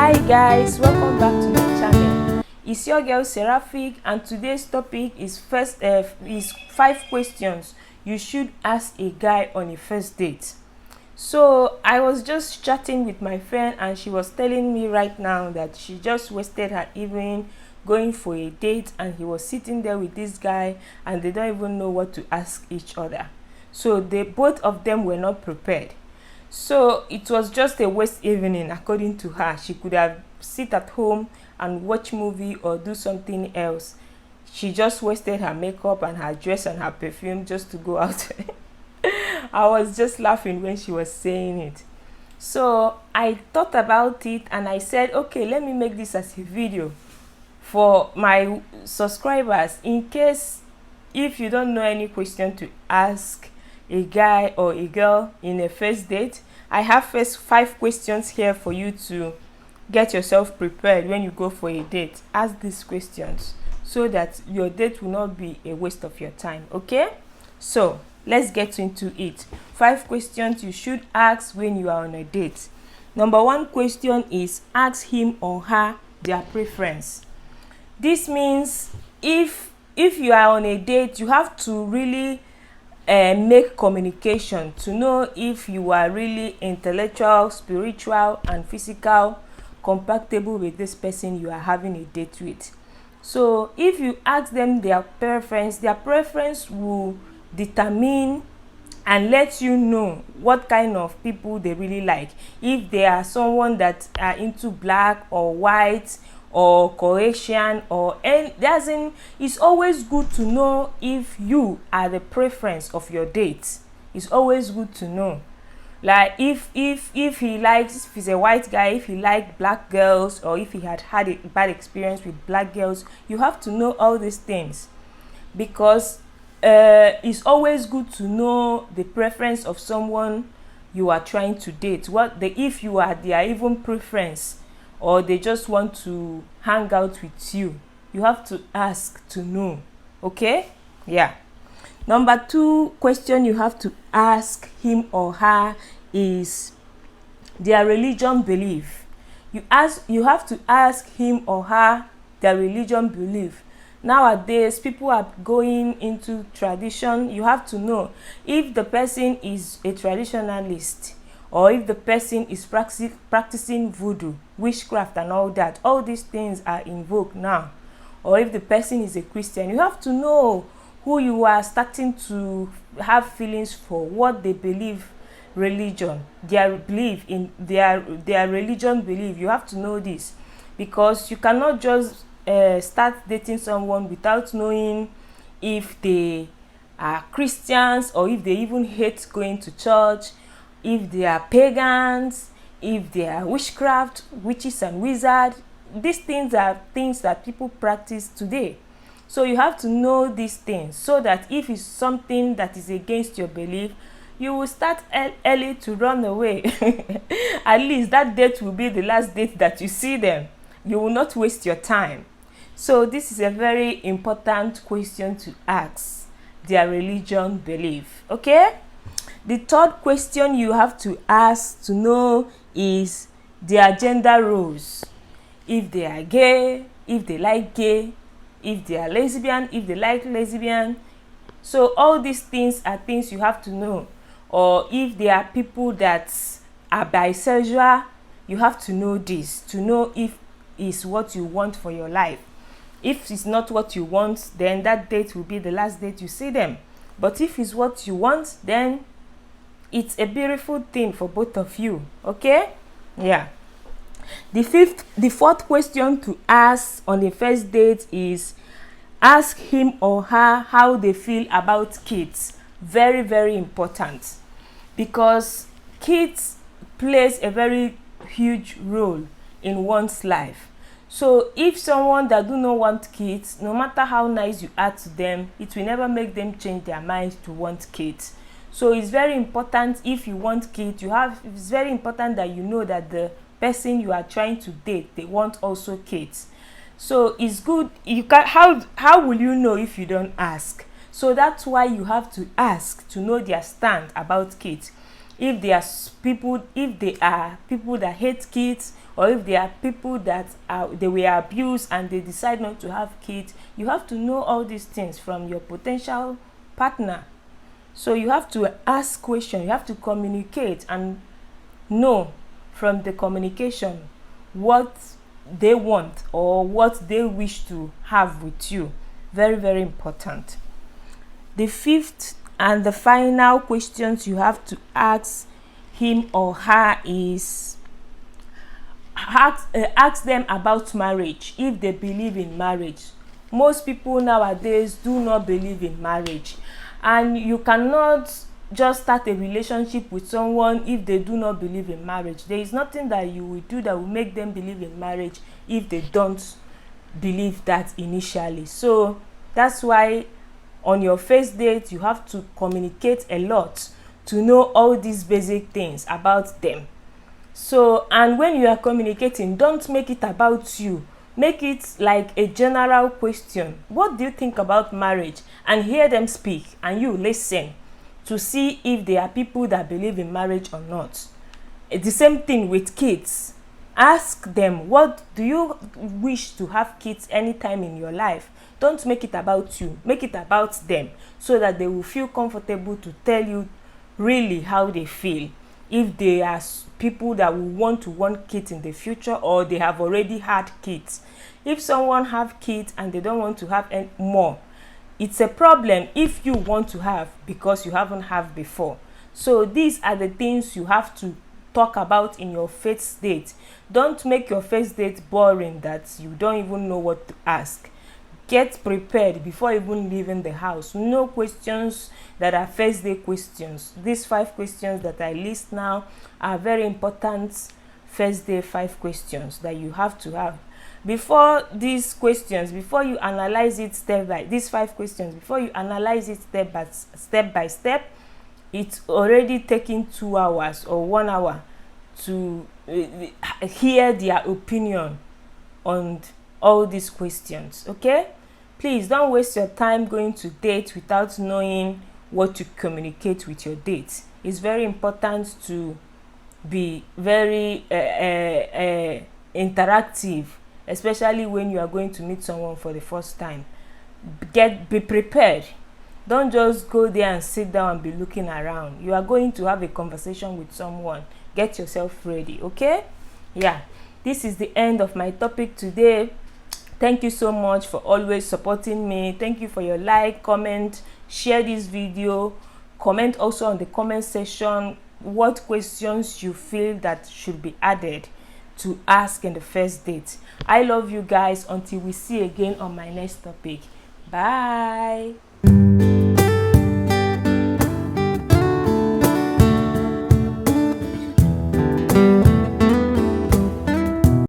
Hi guys, welcome back to my channel. It's your girl Seraphic, and today's topic is 5 questions you should ask a guy on a first date. So I was just chatting with my friend and she was telling me right now that she just wasted her evening going for a date, and he was sitting there with this guy and they don't even know what to ask each other. So both of them were not prepared. So it was just a waste evening according to her. She could have sit at home and watch movie or do something else. She just wasted her makeup and her dress and her perfume just to go out. I was just laughing when she was saying it. So I thought about it and I said, okay, let me make this as a video for my subscribers, in case if you don't know any question to ask a guy or a girl in a first date. I have first 5 questions here for you to get yourself prepared when you go for a date. Ask these questions so that your date will not be a waste of your time. Okay, so let's get into it. 5 questions you should ask when you are on a date. Number 1 question is, ask him or her their preference. This means if you are on a date, you have to really make communication to know if you are really intellectual, spiritual and physical compatible with this person you are having a date with. So if you ask them their preference will determine and let you know what kind of people they really like. If they are someone that are into black or white or Caucasian or any, it's always good to know if you are the preference of your date. It's always good to know. Like if he's a white guy, if he likes black girls, or if he had a bad experience with black girls, you have to know all these things, because it's always good to know the preference of someone you are trying to date. If you are their even preference, or they just want to hang out with you, you have to ask to know. Okay, yeah. Number 2 question you have to ask him or her is their religion belief. You have to ask him or her their religion belief. Nowadays people are going into tradition. You have to know if the person is a traditionalist, or if the person is practicing voodoo, witchcraft and all that. All these things are in vogue now. Or if the person is a Christian, you have to know who you are starting to have feelings for, what they believe religion, their belief in their religion belief. You have to know this, because you cannot just start dating someone without knowing if they are Christians, or if they even hate going to church, if they are pagans, if they are witches and wizards. These things are things that people practice today. So you have to know these things, so that if it's something that is against your belief, you will start early to run away. At least that date will be the last date that you see them. You will not waste your time. So this is a very important question to ask, their religion belief. Okay. The 3rd question you have to ask to know is their gender roles. If they are gay, if they like gay, if they are lesbian, if they like lesbian. So all these things are things you have to know. Or if they are people that are bisexual, you have to know this, to know if it's what you want for your life. If it's not what you want, then that date will be the last date you see them. But if it's what you want, then it's a beautiful thing for both of you. Okay, yeah. The 4th question to ask on the first date is, ask him or her how they feel about kids. Very, very important, because kids plays a very huge role in one's life. So if someone that do not want kids, no matter how nice you are to them, it will never make them change their mind to want kids. So it's very important, if you want kids, it's very important that you know that the person you are trying to date, they want also kids. So it's good. You can how will you know if you don't ask? So that's why you have to ask to know their stand about kids. if they are people that hate kids, or if they are people that they were abused and they decide not to have kids. You have to know all these things from your potential partner. So you have to ask questions, you have to communicate and know from the communication what they want or what they wish to have with you. Very, very important. The fifth and the final questions you have to ask him or her is ask them about marriage, if they believe in marriage. Most people nowadays do not believe in marriage, and you cannot just start a relationship with someone if they do not believe in marriage. There is nothing that you will do that will make them believe in marriage if they don't believe that initially. So that's why on your first date you have to communicate a lot to know all these basic things about them. So, and when you are communicating, don't make it about you. Make it like a general question. What do you think about marriage? And hear them speak, and you listen to see if they are people that believe in marriage or not. The same thing with kids. Ask them, what do you wish to have kids anytime in your life? Don't make it about you. Make it about them, so that they will feel comfortable to tell you really how they feel. If they are people that will want kids in the future, or they have already had kids. If someone have kids and they don't want to have any more, it's a problem if you want to have because you haven't had before. So these are the things you have to talk about in your first date. Don't make your first date boring that you don't even know what to ask. Get prepared before even leaving the house. No questions that are first day questions. These 5 questions that I list now are very important first day 5 questions that you have to have. Before these questions, before you analyze it these 5 questions, before you analyze it step by step, it's already taking 2 hours or 1 hour to hear their opinion on all these questions. Okay, please don't waste your time going to date without knowing what to communicate with your date. It's very important to be very interactive, especially when you are going to meet someone for the first time. Be prepared. Don't just go there and sit down and be looking around. You are going to have a conversation with someone. Get yourself ready. Okay, yeah, this is the end of my topic today. Thank you so much for always supporting me. Thank you for your like, comment, share this video. Comment also on the comment section what questions you feel that should be added to ask in the first date. I love you guys. Until we see again on my next topic. Bye.